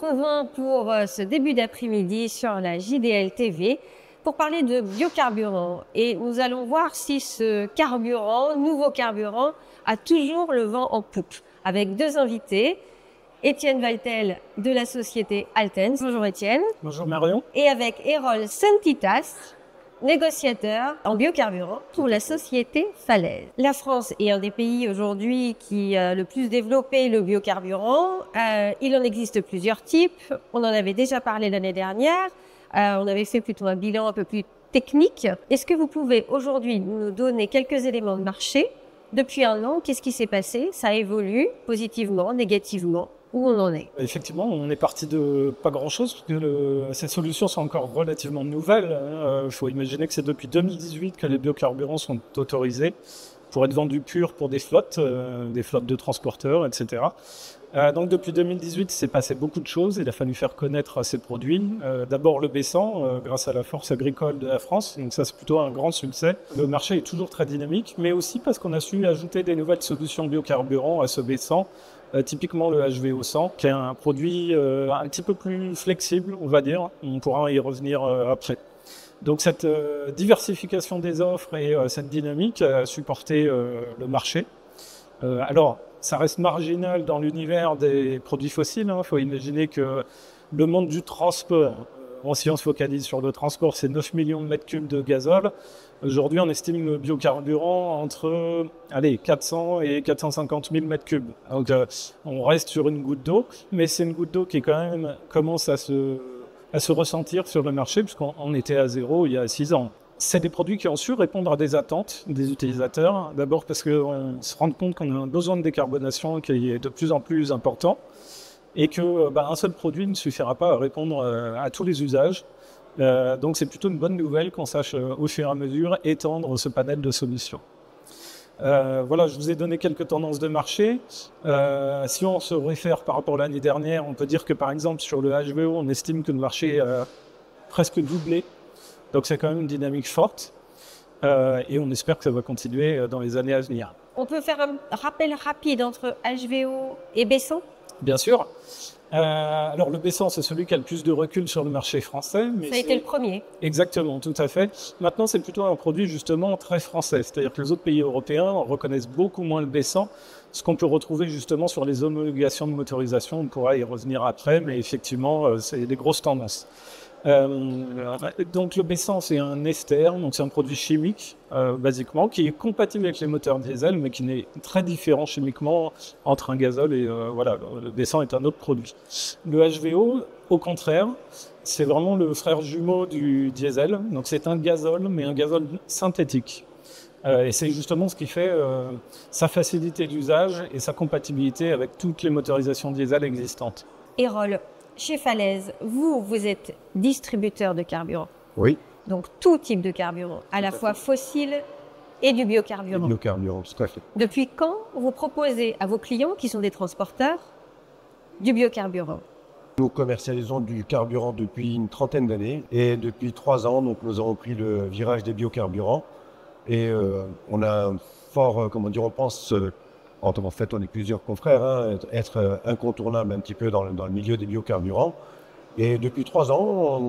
retrouvons pour ce début d'après-midi sur la JDL TV pour parler de biocarburant. Et nous allons voir si ce carburant, nouveau carburant, a toujours le vent en poupe. Avec deux invités, Étienne Valtel de la société Altens. Bonjour Étienne. Bonjour Marion. Et avec Erol Santitas, négociateur en biocarburant pour la société Falaise. La France est un des pays aujourd'hui qui a le plus développé le biocarburant. Il en existe plusieurs types. On en avait déjà parlé l'année dernière. On avait fait plutôt un bilan un peu plus technique. Est-ce que vous pouvez aujourd'hui nous donner quelques éléments de marché? Depuis un an, qu'est-ce qui s'est passé? Ça évolue positivement, négativement? Où on en est? Effectivement, on est parti de pas grand-chose, parce que ces solutions sont encore relativement nouvelles. Il faut imaginer que c'est depuis 2018 que les biocarburants sont autorisés pour être vendus purs pour des flottes de transporteurs, etc. Donc depuis 2018, il s'est passé beaucoup de choses. Il a fallu faire connaître ces produits. D'abord le baissant, grâce à la force agricole de la France. Donc ça, c'est plutôt un grand succès. Le marché est toujours très dynamique, mais aussi parce qu'on a su ajouter des nouvelles solutions biocarburants à ce baissant. Typiquement le HVO 100, qui est un produit un petit peu plus flexible, on va dire. On pourra y revenir après. Donc cette diversification des offres et cette dynamique a supporté le marché. Alors, ça reste marginal dans l'univers des produits fossiles. Il faut imaginer que le monde du transport, si on se focalise sur le transport, c'est 9 millions de mètres cubes de gazole. Aujourd'hui, on estime le biocarburant entre 400 et 450 000 mètres cubes. Donc, on reste sur une goutte d'eau, mais c'est une goutte d'eau qui quand même commence à se ressentir sur le marché, puisqu'on était à zéro il y a 6 ans. C'est des produits qui ont su répondre à des attentes des utilisateurs. D'abord parce qu'on se rend compte qu'on a un besoin de décarbonation qui est de plus en plus important et qu'un seul produit ne suffira pas à répondre à tous les usages. Donc c'est plutôt une bonne nouvelle qu'on sache au fur et à mesure étendre ce panel de solutions. Voilà, je vous ai donné quelques tendances de marché. Si on se réfère par rapport à l'année dernière, on peut dire que par exemple sur le HVO, on estime que le marché a presque doublé. Donc c'est quand même une dynamique forte et on espère que ça va continuer dans les années à venir. On peut faire un rappel rapide entre HVO et baissant? Bien sûr. Alors le baissant, c'est celui qui a le plus de recul sur le marché français. Mais ça a été le premier. Exactement, tout à fait. Maintenant, c'est plutôt un produit justement très français. C'est-à-dire que les autres pays européens reconnaissent beaucoup moins le baissant, ce qu'on peut retrouver justement sur les homologations de motorisation. On pourra y revenir après, mais effectivement, c'est des grosses tendances. Donc le baissant, c'est un ester, donc c'est un produit chimique basiquement qui est compatible avec les moteurs diesel, mais qui n'est très différent chimiquement entre un gazole et voilà, le baissant est un autre produit. Le HVO, au contraire, c'est vraiment le frère jumeau du diesel, donc c'est un gazole, mais un gazole synthétique. Et c'est justement ce qui fait sa facilité d'usage et sa compatibilité avec toutes les motorisations diesel existantes. Erol, chez Falaise, vous êtes distributeur de carburant. Oui. Donc tout type de carburant, à la fois fossile et du biocarburant. Du biocarburant, tout à fait. Depuis quand vous proposez à vos clients, qui sont des transporteurs, du biocarburant? Nous commercialisons du carburant depuis une trentaine d'années et depuis 3 ans, donc, nous avons pris le virage des biocarburants et on a un fort, on pense... En fait, on est plusieurs confrères, être incontournable un petit peu dans le milieu des biocarburants. Et depuis 3 ans,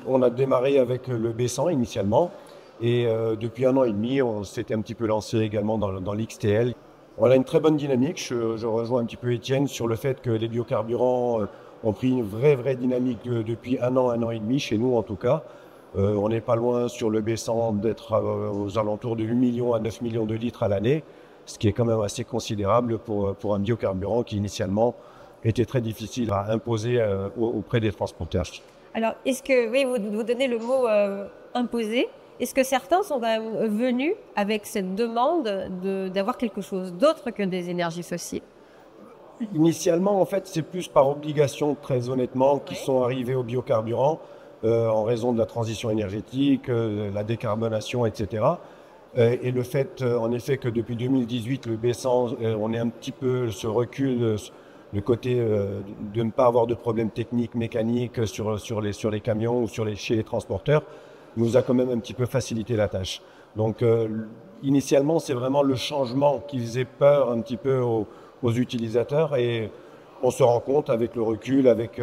on a démarré avec le baissant initialement. Et depuis 1 an et demi, on s'était un petit peu lancé également dans l'XTL. On a une très bonne dynamique. Je rejoins un petit peu Étienne sur le fait que les biocarburants ont pris une vraie dynamique depuis 1 an et demi, chez nous en tout cas. On n'est pas loin sur le baissant d'être aux alentours de 8 millions à 9 millions de litres à l'année. Ce qui est quand même assez considérable pour un biocarburant qui initialement était très difficile à imposer auprès des transporteurs. Alors, est-ce que, oui, vous donnez le mot imposer, est-ce que certains sont quand même venus avec cette demande d'avoir quelque chose d'autre que des énergies fossiles? Initialement, en fait, c'est plus par obligation, très honnêtement, qu'ils sont arrivés au biocarburant en raison de la transition énergétique, la décarbonation, etc. Et le fait, en effet, que depuis 2018, le baissant, on est un petit peu ce recul, le côté de ne pas avoir de problèmes techniques, mécaniques sur les camions ou chez les transporteurs, nous a quand même un petit peu facilité la tâche. Donc, initialement, c'est vraiment le changement qui faisait peur un petit peu aux utilisateurs. Et on se rend compte avec le recul, avec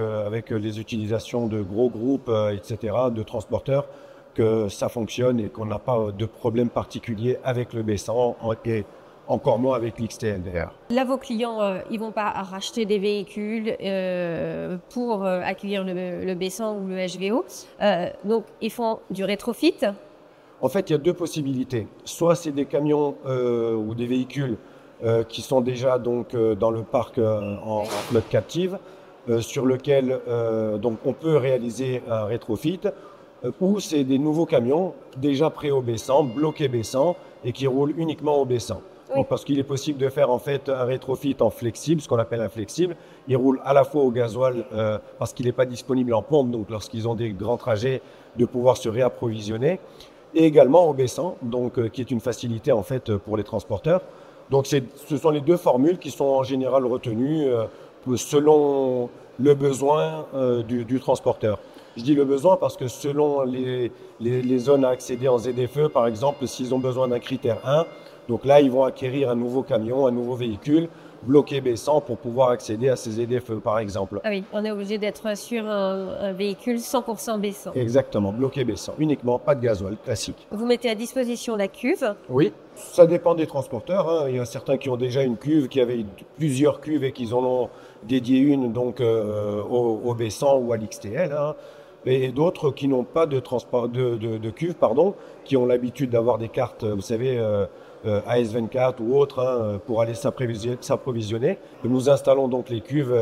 les utilisations de gros groupes, etc., de transporteurs, que ça fonctionne et qu'on n'a pas de problème particulier avec le B100 et encore moins avec l'XTL d'ailleurs. Là, vos clients, ils vont pas racheter des véhicules pour accueillir le B100 ou le HVO. Donc, ils font du rétrofit. En fait, il y a deux possibilités. Soit c'est des camions ou des véhicules qui sont déjà donc dans le parc en flotte captive, sur lequel donc on peut réaliser un rétrofit, ou c'est des nouveaux camions déjà prêts au B100, bloqués B100 et qui roulent uniquement au B100. Oui. Donc, parce qu'il est possible de faire en fait un rétrofit en flexible, ce qu'on appelle un flexible. Il roule à la fois au gasoil parce qu'il n'est pas disponible en pompe, donc lorsqu'ils ont des grands trajets, de pouvoir se réapprovisionner, et également au B100, donc qui est une facilité en fait pour les transporteurs. Donc ce sont les deux formules qui sont en général retenues selon le besoin du transporteur. Je dis le besoin parce que selon les zones à accéder en ZFE, par exemple, s'ils ont besoin d'un critère 1, donc là, ils vont acquérir un nouveau camion, un nouveau véhicule, bloqué B100 pour pouvoir accéder à ces ZFE, par exemple. Ah oui, on est obligé d'être sur un véhicule 100% B100. Exactement, bloqué B100, uniquement, pas de gasoil, classique. Vous mettez à disposition la cuve. Oui, ça dépend des transporteurs, hein. Il y a certains qui ont déjà une cuve, qui avaient plusieurs cuves et qu'ils en ont dédié une donc, au B100 ou à l'XTL, hein. Et d'autres qui n'ont pas de cuve, qui ont l'habitude d'avoir des cartes, vous savez, AS24 ou autres, hein, pour aller s'approvisionner. Nous installons donc les cuves,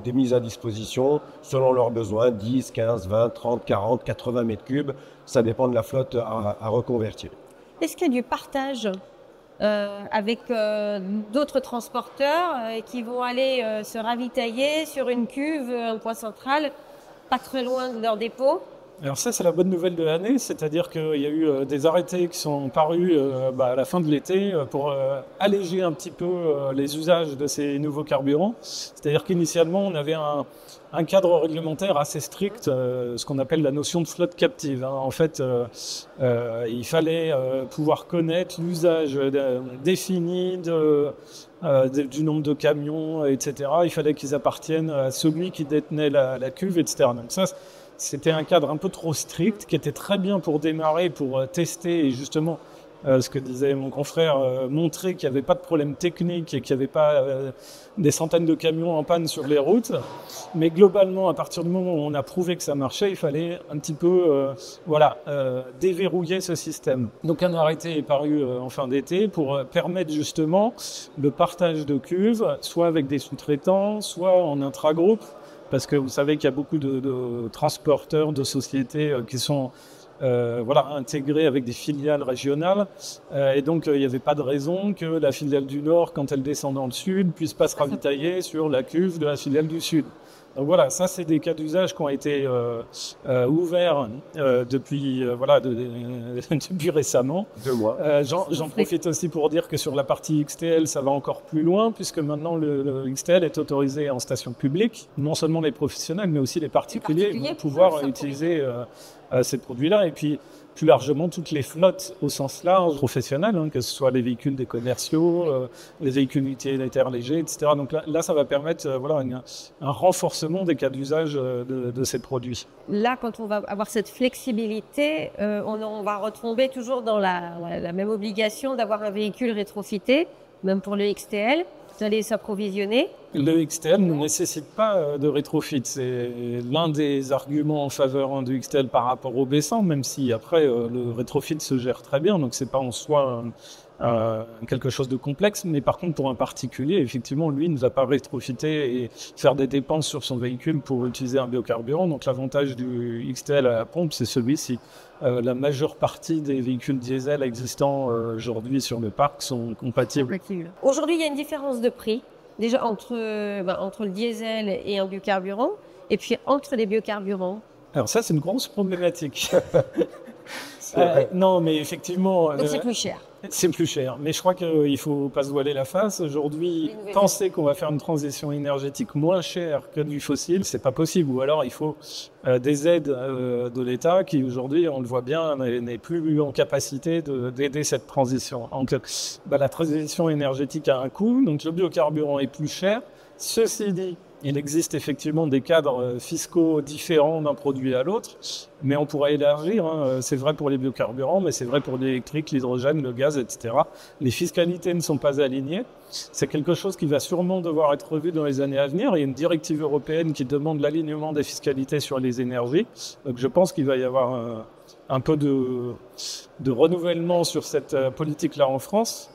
des mises à disposition selon leurs besoins, 10, 15, 20, 30, 40, 80 mètres cubes. Ça dépend de la flotte à reconvertir. Est-ce qu'il y a du partage avec d'autres transporteurs qui vont aller se ravitailler sur une cuve, un point central, pas très loin de leur dépôt? Alors ça, c'est la bonne nouvelle de l'année, c'est-à-dire qu'il y a eu des arrêtés qui sont parus à la fin de l'été pour alléger un petit peu les usages de ces nouveaux carburants. C'est-à-dire qu'initialement, on avait un cadre réglementaire assez strict, ce qu'on appelle la notion de flotte captive, hein. En fait, il fallait pouvoir connaître l'usage défini du nombre de camions, etc. Il fallait qu'ils appartiennent à celui qui détenait la cuve, etc. Donc ça, c'était un cadre un peu trop strict, qui était très bien pour démarrer, pour tester et justement, ce que disait mon confrère, montrer qu'il n'y avait pas de problème technique et qu'il n'y avait pas des centaines de camions en panne sur les routes. Mais globalement, à partir du moment où on a prouvé que ça marchait, il fallait un petit peu déverrouiller ce système. Donc un arrêté est paru en fin d'été pour permettre justement le partage de cuves, soit avec des sous-traitants, soit en intragroupe. Parce que vous savez qu'il y a beaucoup de transporteurs, de sociétés qui sont intégrés avec des filiales régionales. Et donc, il n'y avait pas de raison que la filiale du Nord, quand elle descend dans le Sud, puisse pas se ravitailler sur la cuve de la filiale du Sud. Donc voilà, ça c'est des cas d'usage qui ont été ouverts depuis récemment. 2 mois. J'en profite aussi pour dire que sur la partie XTL, ça va encore plus loin, puisque maintenant le XTL est autorisé en station publique. Non seulement les professionnels, mais aussi les particuliers vont pouvoir utiliser ces produits-là. Et puis, plus largement, toutes les flottes au sens large, professionnelles, hein, que ce soit les véhicules des commerciaux, les véhicules utilitaires légers, etc. Donc là ça va permettre un renforcement des cas d'usage de ces produits. Là, quand on va avoir cette flexibilité, on va retomber toujours dans la même obligation d'avoir un véhicule rétrofité, même pour le XTL. Vous allez s'approvisionner. Le XTL ne nécessite pas de rétrofit. C'est l'un des arguments en faveur du XTL par rapport au B100, même si après le rétrofit se gère très bien. Donc c'est pas en soi quelque chose de complexe. Mais par contre, pour un particulier, effectivement, lui ne va pas rétrofiter et faire des dépenses sur son véhicule pour utiliser un biocarburant. Donc l'avantage du XTL à la pompe, c'est celui-ci. La majeure partie des véhicules diesel existants aujourd'hui sur le parc sont compatibles. Aujourd'hui, il y a une différence de prix, déjà entre le diesel et un biocarburant, et puis entre les biocarburants. Alors ça, c'est une grosse problématique. Non, mais effectivement... Donc c'est plus cher. C'est plus cher, mais je crois qu'il ne faut pas se voiler la face. Aujourd'hui, penser qu'on va faire une transition énergétique moins chère que du fossile, c'est pas possible. Ou alors, il faut des aides de l'État qui, aujourd'hui, on le voit bien, n'est plus en capacité d'aider cette transition. Donc, la transition énergétique a un coût, donc le biocarburant est plus cher. Ceci dit, il existe effectivement des cadres fiscaux différents d'un produit à l'autre, mais on pourrait élargir. C'est vrai pour les biocarburants, mais c'est vrai pour l'électrique, l'hydrogène, le gaz, etc. Les fiscalités ne sont pas alignées. C'est quelque chose qui va sûrement devoir être revu dans les années à venir. Il y a une directive européenne qui demande l'alignement des fiscalités sur les énergies. Donc je pense qu'il va y avoir un peu de renouvellement sur cette politique-là en France.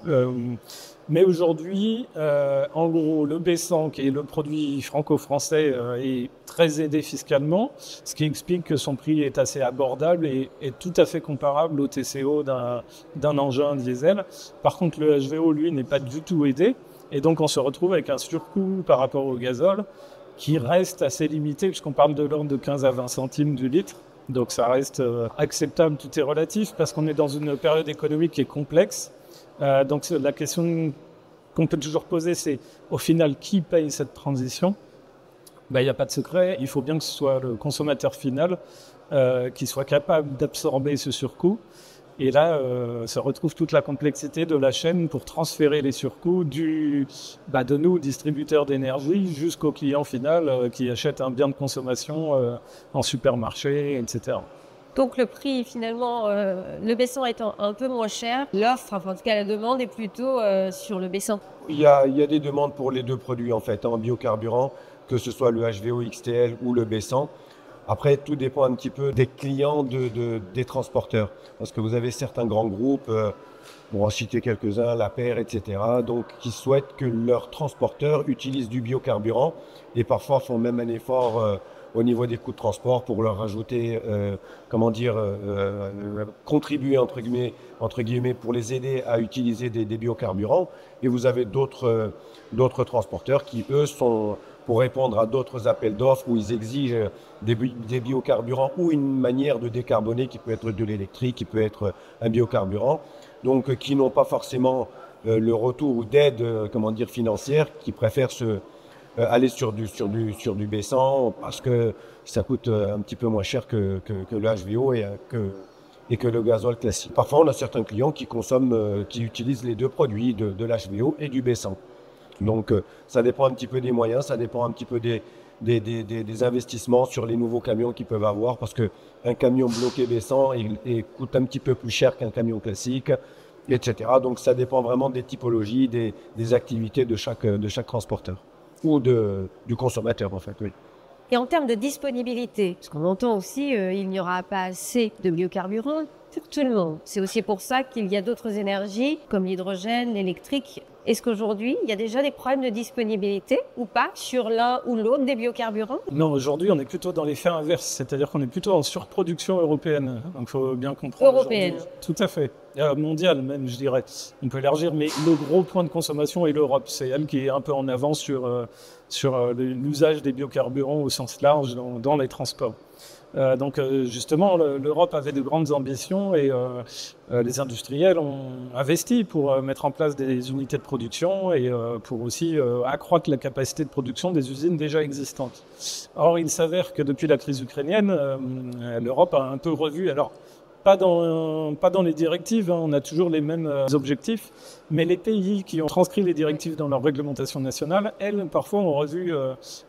Mais aujourd'hui, en gros, le B100, qui est le produit franco-français, est très aidé fiscalement, ce qui explique que son prix est assez abordable et est tout à fait comparable au TCO d'un engin diesel. Par contre, le HVO, lui, n'est pas du tout aidé. Et donc, on se retrouve avec un surcoût par rapport au gazole qui reste assez limité, puisqu'on parle de l'ordre de 15 à 20 centimes du litre. Donc, ça reste acceptable, tout est relatif, parce qu'on est dans une période économique qui est complexe. Donc la question qu'on peut toujours poser, c'est au final qui paye cette transition? Il n'y a pas de secret, il faut bien que ce soit le consommateur final qui soit capable d'absorber ce surcoût. Et là, se retrouve toute la complexité de la chaîne pour transférer les surcoûts de nous, distributeurs d'énergie, jusqu'au client final qui achète un bien de consommation en supermarché, etc. Donc le prix finalement, le B100 étant un peu moins cher, l'offre, enfin en tout cas la demande est plutôt sur le B100. Il y a des demandes pour les deux produits en fait, en biocarburant, que ce soit le HVO XTL ou le B100. Après, tout dépend un petit peu des clients des transporteurs. Parce que vous avez certains grands groupes, on va citer quelques-uns, La Paire, etc., donc qui souhaitent que leurs transporteurs utilisent du biocarburant et parfois font même un effort au niveau des coûts de transport pour leur rajouter, contribuer entre guillemets pour les aider à utiliser des biocarburants. Et vous avez d'autres transporteurs qui, eux, sont pour répondre à d'autres appels d'offres où ils exigent des biocarburants ou une manière de décarboner qui peut être de l'électrique, qui peut être un biocarburant, donc qui n'ont pas forcément le retour ou d'aide financière, qui préfèrent aller sur du B100 parce que ça coûte un petit peu moins cher que le HVO et que le gazole classique. Parfois, on a certains clients qui utilisent les deux produits, de l'HVO et du B100. Donc, ça dépend un petit peu des moyens, ça dépend un petit peu des investissements sur les nouveaux camions qu'ils peuvent avoir, parce qu'un camion bloqué B100 il coûte un petit peu plus cher qu'un camion classique, etc. Donc, ça dépend vraiment des typologies, des activités de chaque transporteur ou du consommateur, en fait, oui. Et en termes de disponibilité, parce qu'on entend aussi il n'y aura pas assez de biocarburants pour tout le monde. C'est aussi pour ça qu'il y a d'autres énergies comme l'hydrogène, l'électrique. Est-ce qu'aujourd'hui, il y a déjà des problèmes de disponibilité ou pas sur l'un ou l'autre des biocarburants? Non, aujourd'hui, on est plutôt dans l'effet inverse, c'est-à-dire qu'on est plutôt en surproduction européenne. Donc, il faut bien comprendre. Européenne. Tout à fait. Mondiale même, je dirais. On peut élargir, mais le gros point de consommation est l'Europe. C'est elle qui est un peu en avance sur l'usage des biocarburants au sens large dans les transports. Donc justement, l'Europe avait de grandes ambitions et les industriels ont investi pour mettre en place des unités de production et pour aussi accroître la capacité de production des usines déjà existantes. Or, il s'avère que depuis la crise ukrainienne, l'Europe a un peu revu, alors pas dans les directives, on a toujours les mêmes objectifs, mais les pays qui ont transcrit les directives dans leur réglementation nationale, elles, parfois, ont revu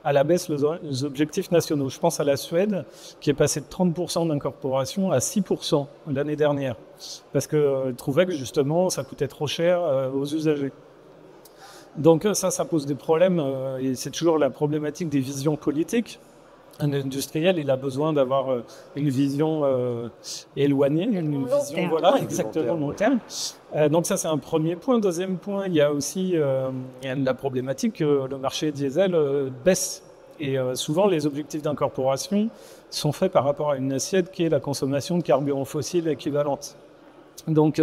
à la baisse les objectifs nationaux. Je pense à la Suède, qui est passée de 30% d'incorporation à 6% l'année dernière, parce qu'elle trouvait que, justement, ça coûtait trop cher aux usagers. Donc ça pose des problèmes, et c'est toujours la problématique des visions politiques. Un industriel, il a besoin d'avoir une vision éloignée, une vision, voilà, exactement long terme. Donc ça, c'est un premier point. Deuxième point, il y a aussi la problématique que le marché diesel baisse. Et souvent, les objectifs d'incorporation sont faits par rapport à une assiette qui est la consommation de carburants fossiles équivalente. Donc,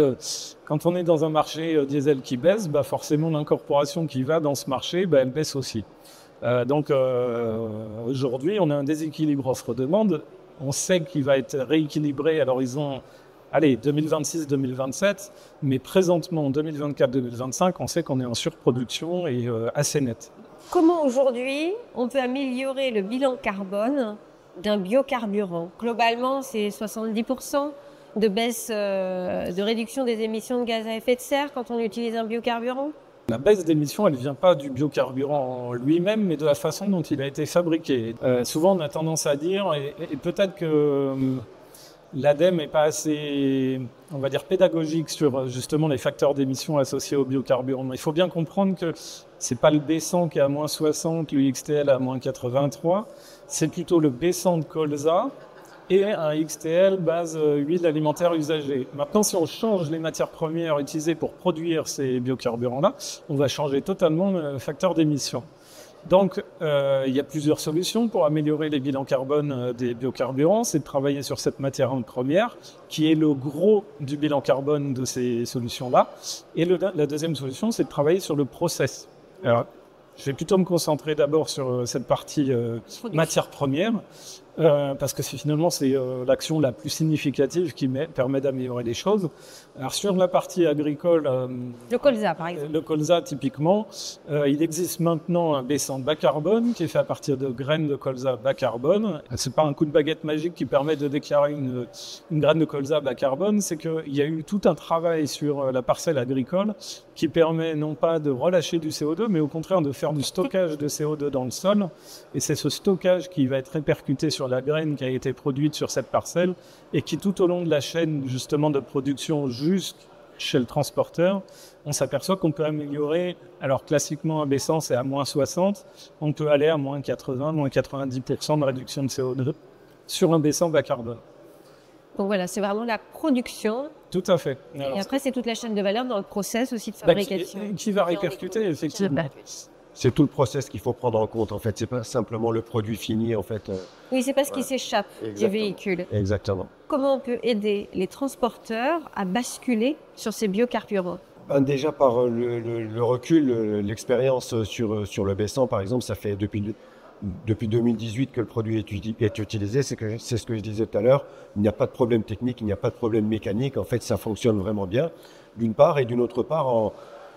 quand on est dans un marché diesel qui baisse, forcément, l'incorporation qui va dans ce marché, elle baisse aussi. Donc aujourd'hui, on a un déséquilibre offre-demande. On sait qu'il va être rééquilibré à l'horizon 2026-2027, mais présentement, en 2024-2025, on sait qu'on est en surproduction et assez net. Comment aujourd'hui on peut améliorer le bilan carbone d'un biocarburant? Globalement, c'est 70% de baisse, de réduction des émissions de gaz à effet de serre quand on utilise un biocarburant? La baisse d'émissions, elle ne vient pas du biocarburant lui-même, mais de la façon dont il a été fabriqué. Souvent, on a tendance à dire, et peut-être que l'ADEME n'est pas assez, on va dire, pédagogique sur justement les facteurs d'émissions associés au biocarburant. Mais il faut bien comprendre que c'est pas le B100 qui est à moins 60, le XTL à moins 83, c'est plutôt le B100 de colza et un XTL base huile alimentaire usagée. Maintenant, si on change les matières premières utilisées pour produire ces biocarburants-là, on va changer totalement le facteur d'émission. Donc, il y a plusieurs solutions pour améliorer les bilans carbone des biocarburants. C'est de travailler sur cette matière première, qui est le gros du bilan carbone de ces solutions-là. Et la deuxième solution, c'est de travailler sur le process. Alors, je vais plutôt me concentrer d'abord sur cette partie matière première, parce que finalement c'est l'action la plus significative qui permet d'améliorer les choses. Alors sur la partie agricole, le colza par exemple. Le colza typiquement, il existe maintenant un baissant bas carbone qui est fait à partir de graines de colza bas carbone. C'est pas un coup de baguette magique qui permet de déclarer une graine de colza bas carbone, c'est qu'il y a eu tout un travail sur la parcelle agricole qui permet non pas de relâcher du CO2, mais au contraire de faire du stockage de CO2 dans le sol. Et c'est ce stockage qui va être répercuté sur la graine qui a été produite sur cette parcelle et qui tout au long de la chaîne justement de production jusque chez le transporteur, on s'aperçoit qu'on peut améliorer. Alors classiquement un baissant c'est à moins 60, on peut aller à moins 80, moins 90% de réduction de CO2 sur un baissant bas carbone. Donc voilà, c'est vraiment la production. Tout à fait. Alors, et après c'est toute la chaîne de valeur dans le process aussi de fabrication. Qui va répercuter effectivement. C'est tout le process qu'il faut prendre en compte, en fait. C'est pas simplement le produit fini, en fait. Oui, c'est pas ce qui s'échappe du véhicule. Exactement. Comment on peut aider les transporteurs à basculer sur ces biocarburants? Déjà par le recul, l'expérience sur le baissant, par exemple, ça fait depuis 2018 que le produit est utilisé. C'est ce que je disais tout à l'heure. Il n'y a pas de problème technique, il n'y a pas de problème mécanique. En fait, ça fonctionne vraiment bien, d'une part. Et d'une autre part,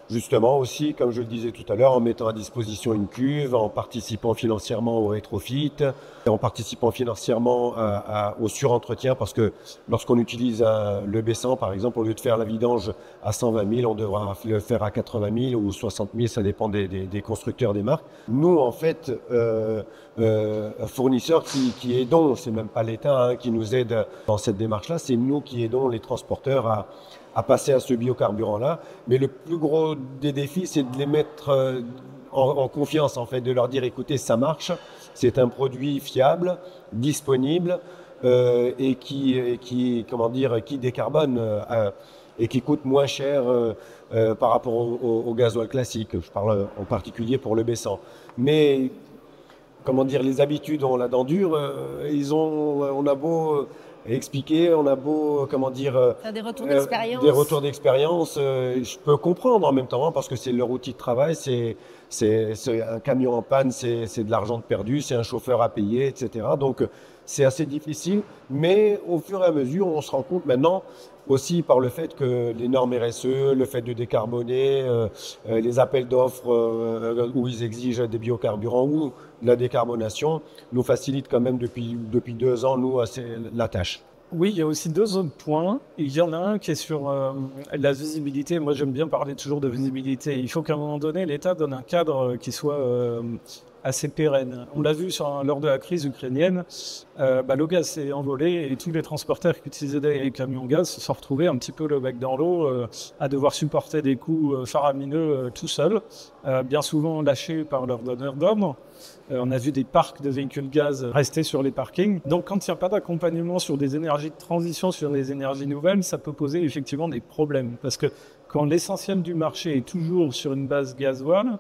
justement aussi, comme je le disais tout à l'heure, en mettant à disposition une cuve, en participant financièrement au rétrofit, en participant financièrement au surentretien, parce que lorsqu'on utilise le baissant, par exemple, au lieu de faire la vidange à 120 000, on devra le faire à 80 000 ou 60 000, ça dépend des constructeurs, des marques. Nous, en fait, fournisseurs qui aidons, c'est même pas l'État qui nous aide dans cette démarche-là, c'est nous qui aidons les transporteurs à passer à ce biocarburant-là. Mais le plus gros des défis, c'est de les mettre en confiance, en fait, de leur dire, écoutez, ça marche, c'est un produit fiable, disponible et qui décarbone et qui coûte moins cher par rapport au gasoil classique. Je parle en particulier pour le baissant. Mais, les habitudes ont la dent dure, on a beau expliquer, on a beau, faire des retours d'expérience. Des retours d'expérience, je peux comprendre en même temps, parce que c'est leur outil de travail, c'est un camion en panne, c'est de l'argent perdu, c'est un chauffeur à payer, etc. Donc, c'est assez difficile, mais au fur et à mesure, on se rend compte maintenant, aussi par le fait que les normes RSE, le fait de décarboner, les appels d'offres où ils exigent des biocarburants ou la décarbonation, nous facilitent quand même depuis 2 ans, nous, la tâche. Oui, il y a aussi 2 autres points. Il y en a un qui est sur la visibilité. Moi, j'aime bien parler toujours de visibilité. Il faut qu'à un moment donné, l'État donne un cadre qui soit assez pérenne. On l'a vu lors de la crise ukrainienne, le gaz s'est envolé et tous les transporteurs qui utilisaient des camions gaz se sont retrouvés un petit peu le bec dans l'eau à devoir supporter des coûts faramineux tout seuls, bien souvent lâchés par leurs donneurs d'ordre. On a vu des parcs de véhicules gaz rester sur les parkings. Donc quand il n'y a pas d'accompagnement sur des énergies de transition, sur les énergies nouvelles, ça peut poser effectivement des problèmes. Parce que quand l'essentiel du marché est toujours sur une base gasoil,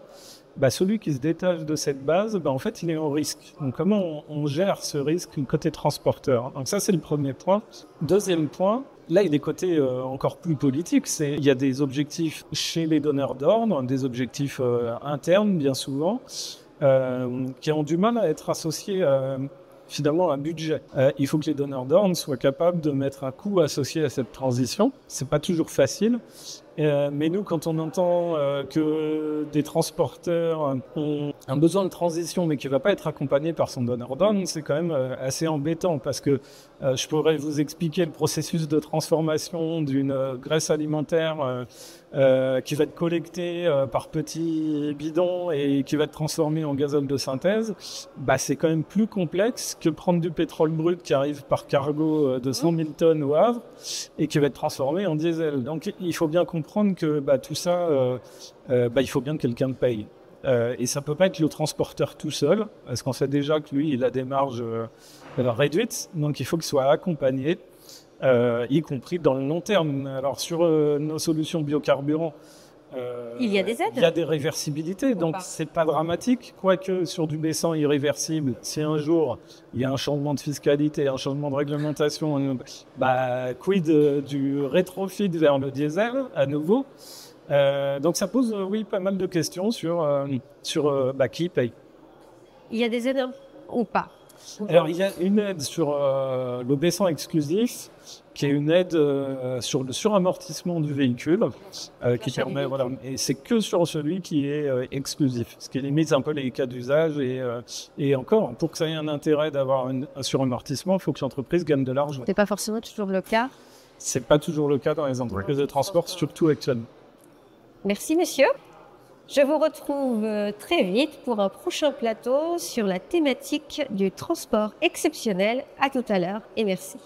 celui qui se détache de cette base, en fait, il est en risque. Donc, comment on gère ce risque côté transporteur? Donc, ça, c'est le premier point. Deuxième point, là, il y a des côtés encore plus politiques. Il y a des objectifs chez les donneurs d'ordre, des objectifs internes, bien souvent, qui ont du mal à être associés finalement un budget. Il faut que les donneurs d'ordre soient capables de mettre un coût associé à cette transition. C'est pas toujours facile. Mais nous, quand on entend que des transporteurs ont un besoin de transition, mais qui ne va pas être accompagné par son donneur d'ordre, c'est quand même assez embêtant, parce que je pourrais vous expliquer le processus de transformation d'une graisse alimentaire qui va être collectée par petits bidons et qui va être transformée en gazole de synthèse. Bah, c'est quand même plus complexe que prendre du pétrole brut qui arrive par cargo de 100 000 tonnes au Havre et qui va être transformé en diesel. Donc il faut bien comprendre que tout ça, il faut bien que quelqu'un le paye. Et ça peut pas être le transporteur tout seul, parce qu'on sait déjà que lui, il a des marges réduites, donc il faut qu'il soit accompagné, y compris dans le long terme. Alors sur nos solutions biocarburants, il y a des aides. Il y a des réversibilités, donc c'est pas dramatique. Quoique sur du B100 irréversible, si un jour il y a un changement de fiscalité, un changement de réglementation, quid du rétrofit vers le diesel à nouveau. Donc ça pose pas mal de questions sur qui paye. Il y a des aides ou pas? Alors il y a une aide sur le B100 exclusif, qui est une aide sur le suramortissement du véhicule, qui permet, et c'est que sur celui qui est exclusif, ce qui limite un peu les cas d'usage, et encore, pour que ça ait un intérêt d'avoir un suramortissement, il faut que l'entreprise gagne de l'argent. C'est pas forcément toujours le cas. C'est pas toujours le cas dans les entreprises de transport, surtout actuellement. Merci monsieur. Je vous retrouve très vite pour un prochain plateau sur la thématique du transport exceptionnel. À tout à l'heure et merci.